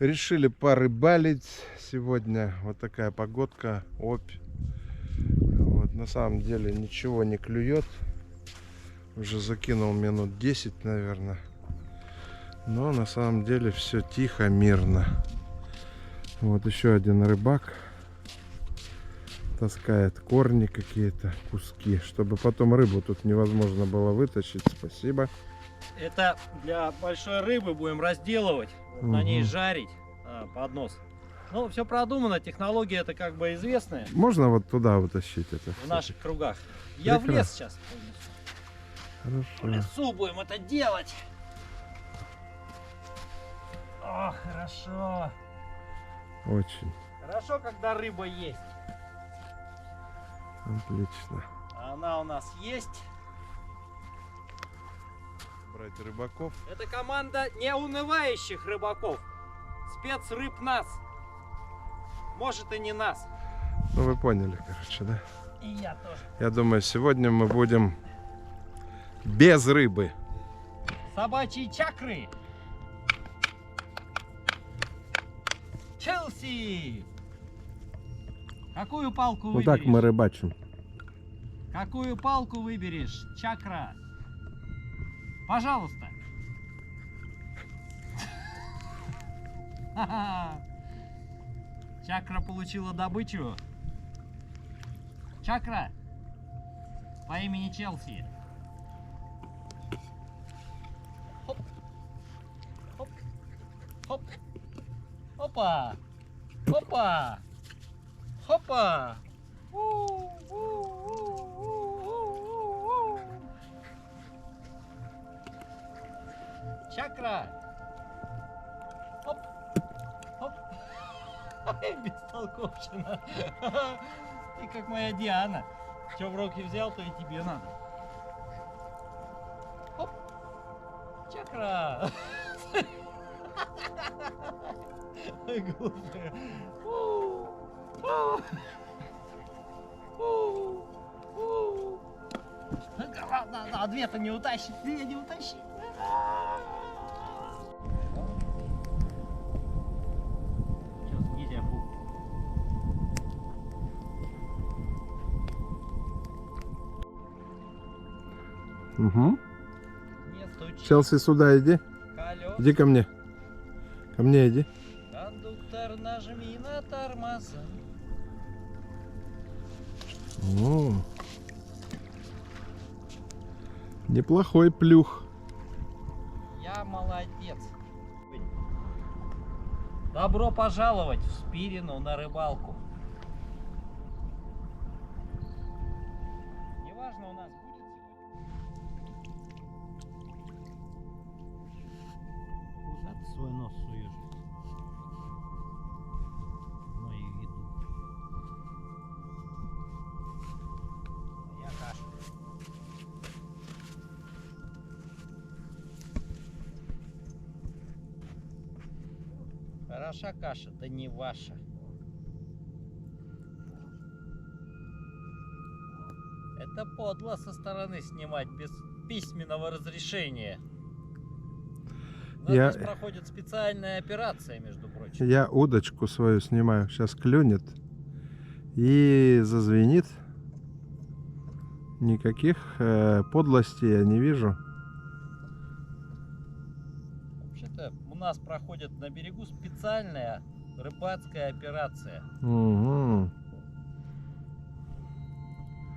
Решили порыбалить сегодня. Вот такая погодка, опь. Вот, на самом деле ничего не клюет. Уже закинул минут 10, наверное. Но на самом деле все тихо, мирно. Вот еще один рыбак таскает корни какие-то, куски, чтобы потом рыбу тут невозможно было вытащить. Спасибо. Это для большой рыбы будем разделывать, на ней жарить поднос. Ну, все продумано, технология это как бы известная. Можно вот туда вытащить это? В наших кругах. Я в лес сейчас. Хорошо. В лесу будем это делать. О, хорошо. Очень. Хорошо, когда рыба есть. Отлично. Она у нас есть. Брать рыбаков. Это команда неунывающих рыбаков. Спецрыб нас. Может и не нас. Ну вы поняли, короче, да? И я тоже. Я думаю, сегодня мы будем без рыбы. Собачьи чакры. Челси. Какую палку Вот выберешь? так мы рыбачим. Какую палку выберешь, чакра? Пожалуйста. Чакра получила добычу. Чакра по имени Челси. Хоп. Хоп. Хоп. Опа. Опа. Хопа. Чакра. Хоп. Хоп. Бестолковщина. Ты как моя Диана. Что в руки взял, то и тебе надо. Хоп. Чакра. Ой, глупая. А две-то не утащить, две не утащить. Сейчас нельзя фу. Угу. Не стучи. Челси, сюда иди. Колес. Иди ко мне. Ко мне иди. Кондуктор, нажми на тормоза. О, неплохой плюх. Я молодец. Добро пожаловать в Спирину на рыбалку. Неважно, у нас будет сегодня. Куда ты свой нос суешь? В мою еду. Я кашу. Хороша каша, да не ваша. Это подло со стороны снимать без письменного разрешения. Здесь проходит специальная операция, между прочим. Я удочку свою снимаю. Сейчас клюнет и зазвенит. Никаких подлостей я не вижу. Вообще-то у нас проходит на берегу специальная рыбацкая операция. Угу.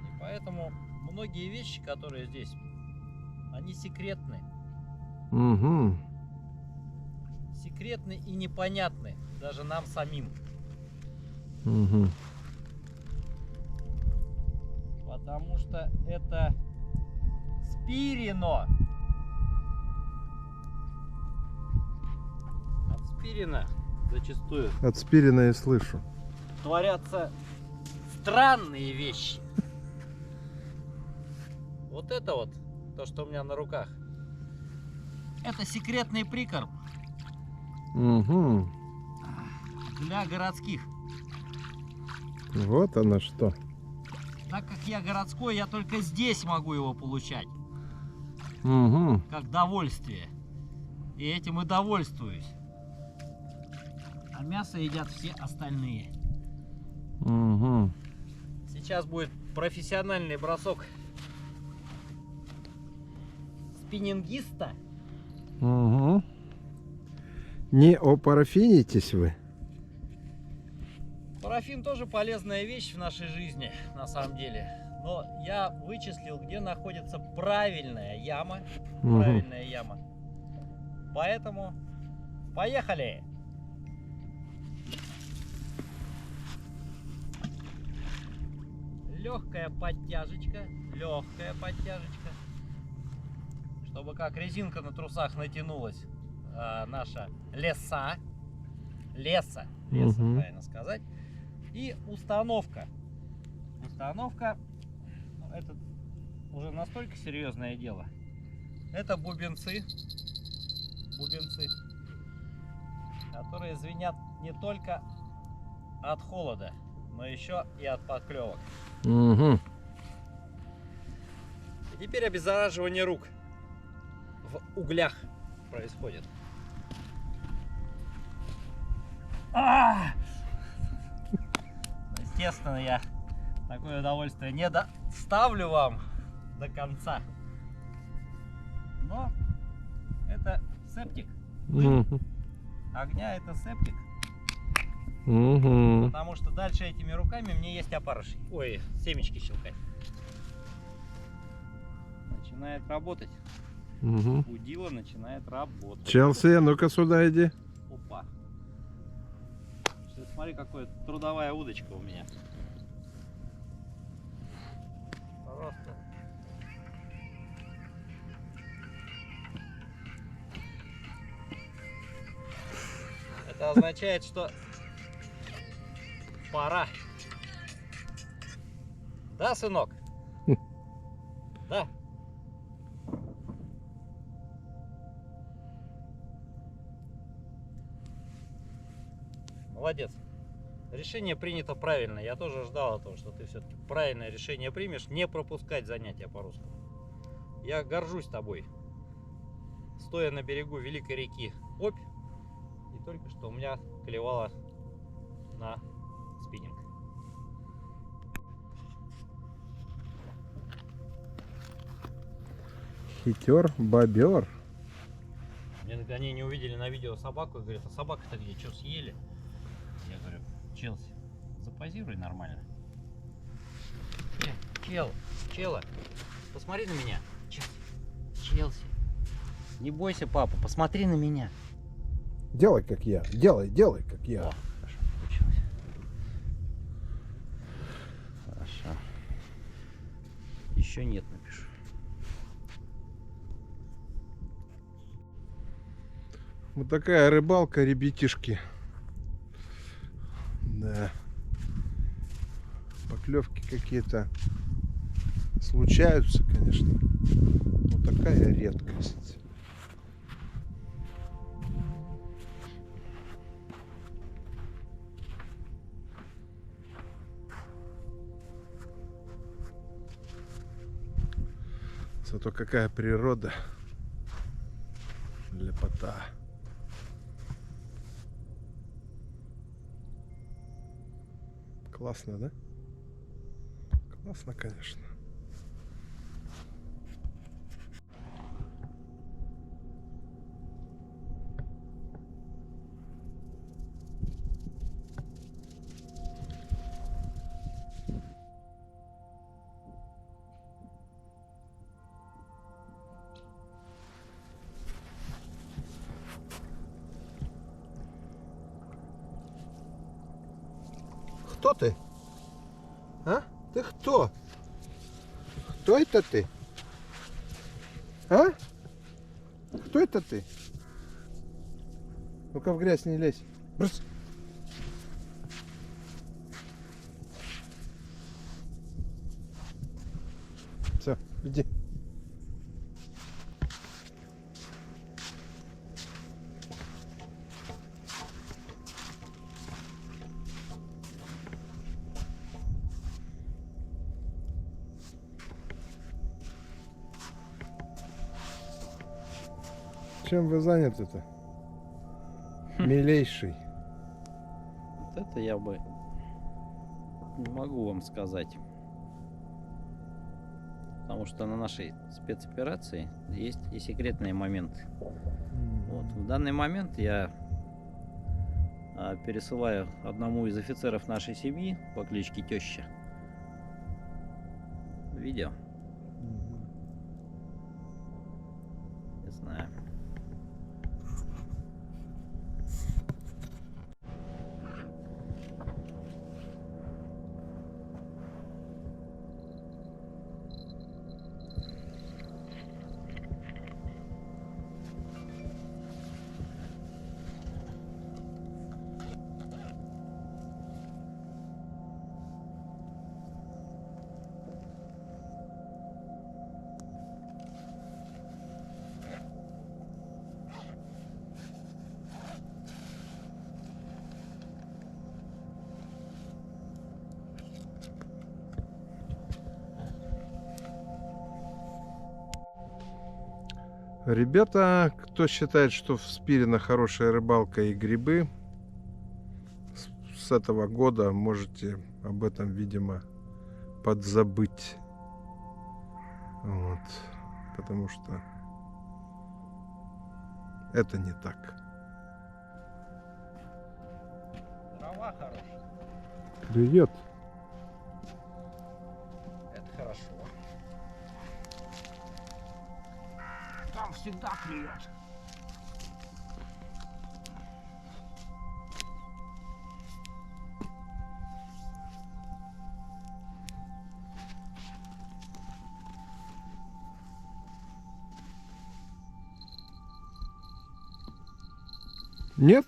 И поэтому многие вещи, которые здесь, они секретны. Угу. Секретны и непонятны даже нам самим. Угу. Потому что это Спирино. От Спирина зачастую От Спирина и слышу. творятся странные вещи. Вот это вот, то, что у меня на руках, это секретный прикорм Угу. для городских. Вот оно что. Так как я городской, я только здесь могу его получать. Угу. Как довольствие. И этим и довольствуюсь. а мясо едят все остальные. Угу. Сейчас будет профессиональный бросок спиннингиста. Угу. Не опарафинитесь вы? Парафин тоже полезная вещь в нашей жизни, на самом деле. Но я вычислил, где находится правильная яма. Угу. Правильная яма. Поэтому поехали! Легкая подтяжечка, чтобы как резинка на трусах натянулась наша леса, Мгм. правильно сказать, и установка. Установка, ну, это уже настолько серьезное дело. Это бубенцы, которые звенят не только от холода, но еще и от подклевок. Угу. И теперь обеззараживание рук в углях происходит. Естественно, я такое удовольствие не доставлю вам до конца. Но это септик. Угу. Огня это септик. Угу. Потому что дальше этими руками мне есть опарыши. Ой, семечки щелкать. Начинает работать. Угу. Удила начинает работать. Челси, ну-ка сюда иди. Опа. Смотри, какая трудовая удочка у меня. Просто. Это означает, что пора. Да, сынок? Да. Молодец. Решение принято правильно. Я тоже ждал того, что ты все-таки правильное решение примешь. Не пропускать занятия по русскому. Я горжусь тобой. Стоя на берегу великой реки Обь, и только что у меня клевала на спиннинг. Хитер, бобер. Они не увидели на видео собаку и говорят, а собака-то где? Что, съели? Я говорю, Челси, запозируй нормально. Чела, посмотри на меня. Челси. Не бойся, папа, посмотри на меня. Делай как я. Делай как я. О, хорошо, получилось. Хорошо. Еще нет, напишу. Вот такая рыбалка, ребятишки. Да. Поклевки какие-то случаются, конечно. Но такая редкость. Зато какая природа. Лепота. Классно, да? Классно, конечно. Кто ты? А? Ты кто? Кто это ты? А? Кто это ты? Ну-ка в грязь не лезь. Брось. Все, иди. Чем вы заняты-то? Милейший. это я бы не могу вам сказать. Потому что на нашей спецоперации есть и секретные моменты. Вот. В данный момент я пересылаю одному из офицеров нашей семьи по кличке Теща видео. Не знаю. Ребята, кто считает, что в Спирино хорошая рыбалка и грибы, с этого года можете об этом, видимо, подзабыть. Вот. Потому что это не так. Трава хорошая. Клюет. Это хорошо. Там всегда клюет. Нет?